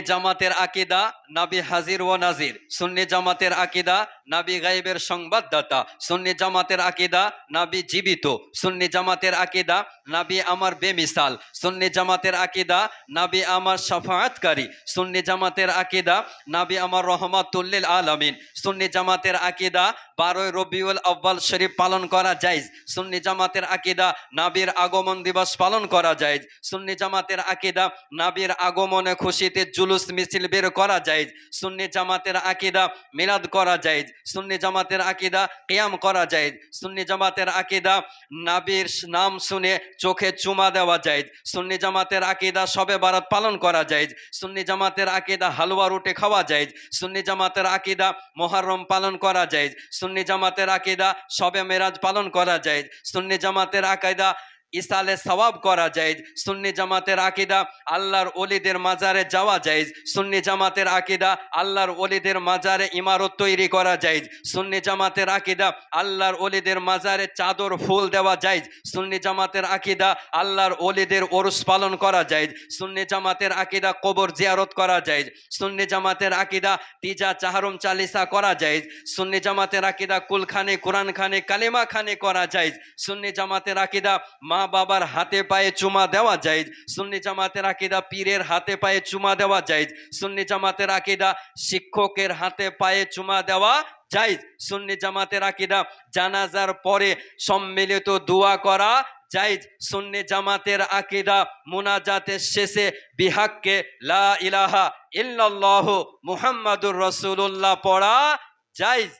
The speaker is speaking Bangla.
জামাতের আকীদা নবী হাজির ও নাজির। সুন্নি জামাতের আকীদা নবী গায়েবের সংবাদদাতা। সুন্নি জামাতের আকীদা নবী জীবিত। সুন্নি জামাতের আকীদা নবী আমার বেমিসাল। সুন্নি জামাতের আকীদা নবী আমার শাফাআতকারী। সুন্নি জামাতের আকীদা নবী আমার রহমাতুল লিল আলামিন। সুন্নি জামাতের আকীদা 12 রবিউল আউয়াল শরীফ পালন করা জায়েজ। সুন্নি জামাতের আকীদা নবীর আগমন দিবস পালন করা জায়েজ। সুন্নি জামাতের আকীদা নবীর আগমনে খুশিতে জুলুস মিছিল বের করা জায়েজ। সুন্নি জামাতের আকীদা মিলাদ করা জায়েজ। সুন্নি জামাতের আকীদা কিয়াম করা জায়েজ। সুন্নি জামাতের আকীদা নবীর নাম শুনে চোখে চুমা দেওয়া জায়েজ। সুন্নি জামাতের আকীদা শবে বারাত পালন করা জায়েজ। সুন্নি জামাতের আকীদা হালুয়া রুটি খাওয়া জায়েজ। সুন্নি জামাতের আকীদা মুহররম পালন করা জায়েজ। সুন্নি জামাতের আকীদা শবে মেরাজ পালন করা জায়েজ। সুন্নি জামাতের আকীদা ইসালে সওয়াব করা জায়েজ। সুন্নি জামাতের আকীদা আল্লাহর ওলিদের মাজারে যাওয়া জায়েজ। সুন্নি জামাতের আকীদা আল্লাহর ওলিদের মাজারে ইমারত তৈরি করা জায়েজ। সুন্নি জামাতের আকীদা আল্লাহর ওলিদের মাজারে চাদর ফুল দেওয়া জায়েজ। সুন্নি জামাতের আকীদা আল্লাহর ওলিদের ওরস পালন করা জায়েজ। সুন্নি জামাতের আকীদা কবর জিয়ারত করা জায়েজ। সুন্নি জামাতের আকীদা তিজা চাহারুম চালিসা করা জায়েজ। সুন্নি জামাতের আকীদা কুলখানি কুরআনখানি কালিমা খানি করা জায়েজ। সুন্নি জামাতের আকীদা মা বাবার হাতে পায়ে চুমা দেওয়া জায়েজ। সুন্নি জামাতের আকীদা পীরের হাতে পায়ে চুমা দেওয়া জায়েজ। সুন্নি জামাতের আকীদা শিক্ষকের হাতে পায়ে চুমা দেওয়া জায়েজ। সুন্নি জামাতের আকীদা জানাজার পরে সম্মিলিত দোয়া করা জায়েজ। সুন্নি জামাতের আকীদা মুনাজাতের শেষে বিহাক্কে লা ইলাহা ইল্লাল্লাহু মুহাম্মাদুর রাসূলুল্লাহ পড়া জায়েজ।